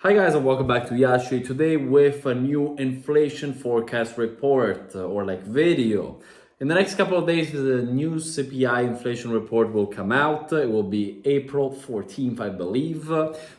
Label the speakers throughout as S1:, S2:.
S1: Hi guys and welcome back to Yashi. Today with a new inflation forecast report or video. In the next couple of days the new CPI inflation report will come out. It will be April 14th, I believe.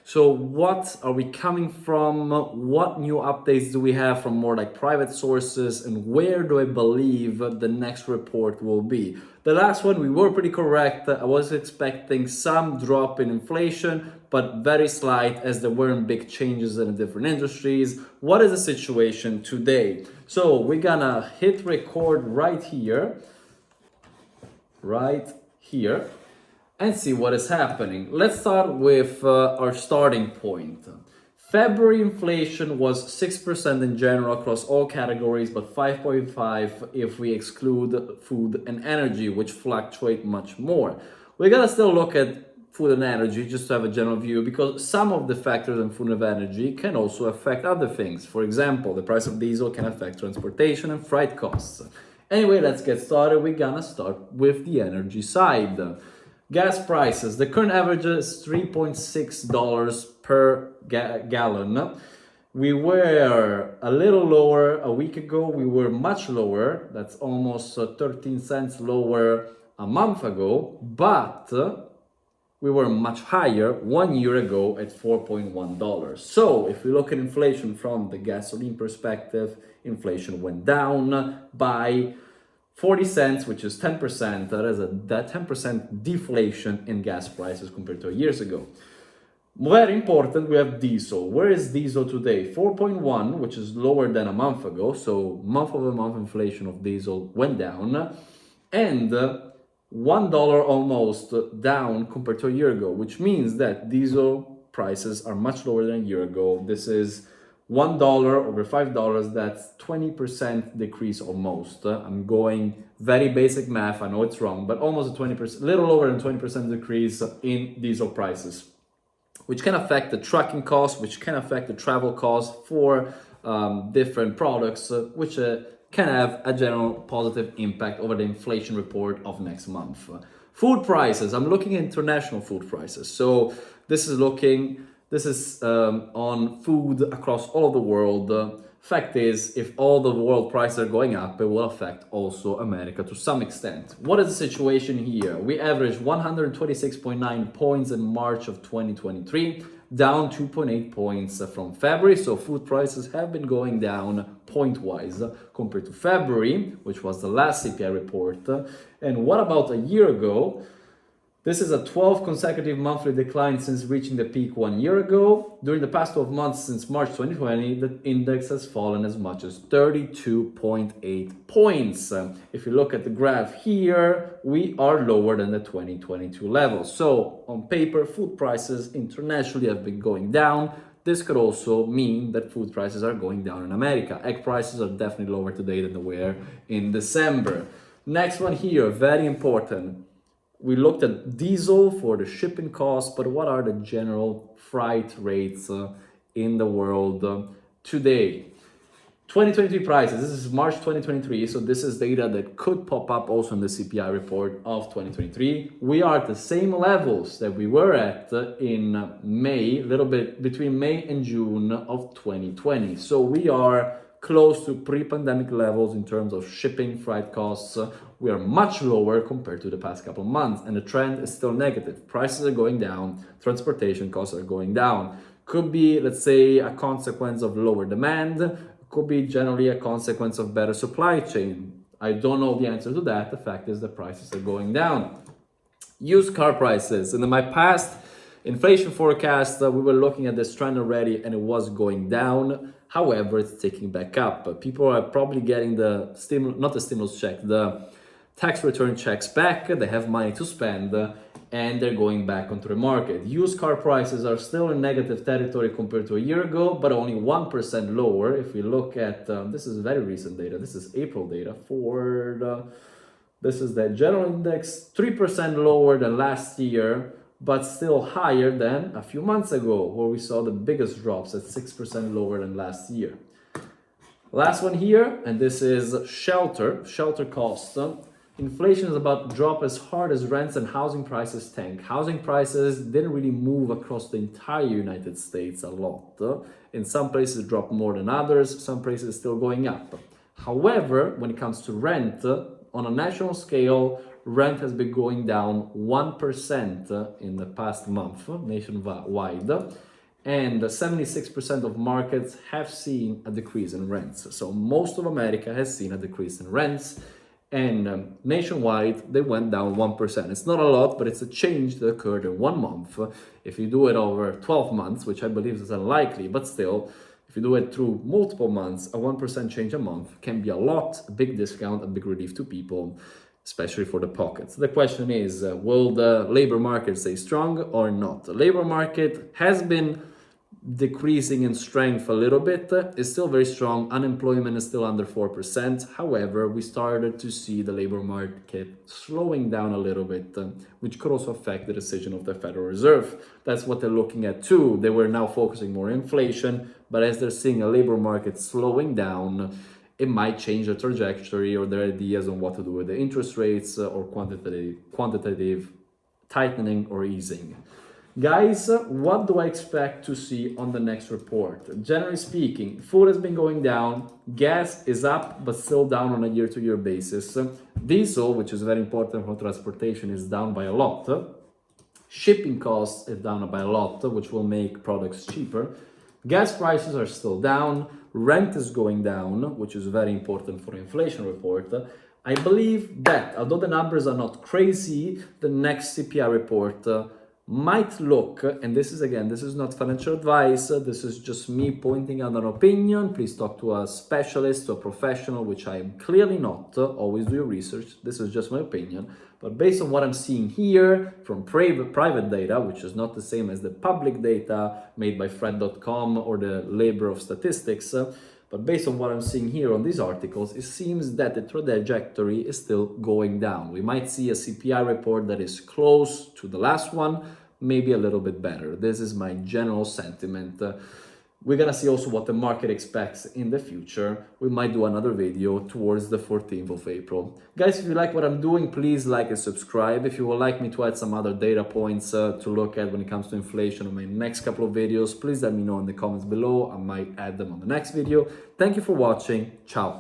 S1: So what are we coming from? What new updates do we have from more private sources, and where do I believe the next report will be? The last one we were pretty correct. I was expecting some drop in inflation, but very slight as there weren't big changes in the different industries. What is the situation today? So we're gonna hit record right here, and see what is happening. Let's start with our starting point. February inflation was 6% in general across all categories, but 5.5 if we exclude food and energy, which fluctuate much more. We're gonna still look at food and energy just to have a general view, because some of the factors in food and energy can also affect other things. For example, the price of diesel can affect transportation and freight costs. Anyway, let's get started. We're gonna start with the energy side. Gas prices. The current average is $3.6 per gallon. We were a little lower a week ago. We were much lower. That's almost 13 cents lower a month ago. But we were much higher 1 year ago at $4.1. So if we look at inflation from the gasoline perspective, inflation went down by 40 cents, which is 10%. That is that 10% deflation in gas prices compared to years ago. Very important, we have diesel. Where is diesel today? 4.1, which is lower than a month ago. So month-over-month inflation of diesel went down. And $1 almost down compared to a year ago, which means that diesel prices are much lower than a year ago. This is $1 over $5, that's 20% decrease almost. I'm going very basic math, I know it's wrong, but almost a 20%, little lower than 20% decrease in diesel prices, which can affect the trucking costs, which can affect the travel costs for different products, which can have a general positive impact over the inflation report of next month. Food prices, I'm looking at international food prices. So this is on food across all of the world. Fact is, if all the world prices are going up, it will affect also America to some extent. What is the situation here? We averaged 126.9 points in March of 2023, down 2.8 points from February. So food prices have been going down point-wise compared to February, which was the last CPI report. And what about a year ago? This is a 12 consecutive monthly decline since reaching the peak 1 year ago. During the past 12 months since March 2020, the index has fallen as much as 32.8 points. If you look at the graph here, we are lower than the 2022 level. So on paper, food prices internationally have been going down. This could also mean that food prices are going down in America. Egg prices are definitely lower today than they were in December. Next one here, very important. We looked at diesel for the shipping costs, but what are the general freight rates in the world today? 2023 prices, this is March 2023, so this is data that could pop up also in the CPI report of 2023. We are at the same levels that we were at in May, a little bit between May and June of 2020. So we are close to pre-pandemic levels in terms of shipping freight costs. We are much lower compared to the past couple of months, and the trend is still negative. Prices are going down, transportation costs are going down. Could be, let's say, a consequence of lower demand, could be generally a consequence of better supply chain. I don't know the answer to that. The fact is the prices are going down. Used car prices. In my past inflation forecast, we were looking at this trend already and it was going down. However, it's ticking back up. People are probably getting the tax return checks back. They have money to spend and they're going back onto the market. Used car prices are still in negative territory compared to a year ago, but only 1% lower. If we look at, this is very recent data. This is April data this is the general index, 3% lower than last year, but still higher than a few months ago, where we saw the biggest drops at 6% lower than last year. Last one here, and this is shelter costs. Inflation is about to drop as hard as rents and housing prices tank. Housing prices didn't really move across the entire United States a lot. In some places it dropped more than others, some places it's still going up. However, when it comes to rent, on a national scale, rent has been going down 1% in the past month nationwide, and 76% of markets have seen a decrease in rents. So most of America has seen a decrease in rents, and nationwide they went down 1%. It's not a lot, but it's a change that occurred in 1 month. If you do it over 12 months, which I believe is unlikely, but still, if you do it through multiple months, a 1% change a month can be a lot, a big discount, a big relief to people, especially for the pockets. The question is, will the labor market stay strong or not? The labor market has been decreasing in strength a little bit. It's still very strong. Unemployment is still under 4%. However, we started to see the labor market slowing down a little bit, which could also affect the decision of the Federal Reserve. That's what they're looking at too. They were now focusing more on inflation, but as they're seeing a labor market slowing down, it might change the trajectory or their ideas on what to do with the interest rates or quantitative tightening or easing. Guys, what do I expect to see on the next report? Generally speaking, food has been going down, gas is up, but still down on a year-to-year basis. Diesel, which is very important for transportation, is down by a lot. Shipping costs is down by a lot, which will make products cheaper. Gas prices are still down, rent is going down, which is very important for the inflation report. I believe that, although the numbers are not crazy, the next CPI report might look, and this is not financial advice, this is just me pointing out an opinion. Please talk to a specialist, to a professional, which I am clearly not. Always do your research. This is just my opinion. But based on what I'm seeing here from private data, which is not the same as the public data made by Fred.com or the Labor of Statistics, but based on what I'm seeing here on these articles, it seems that the trajectory is still going down. We might see a CPI report that is close to the last one, maybe a little bit better. This is my general sentiment. We're gonna see also what the market expects in the future. We might do another video towards the 14th of April. Guys, if you like what I'm doing, please like and subscribe. If you would like me to add some other data points to look at when it comes to inflation on my next couple of videos, please let me know in the comments below. I might add them on the next video. Thank you for watching. Ciao.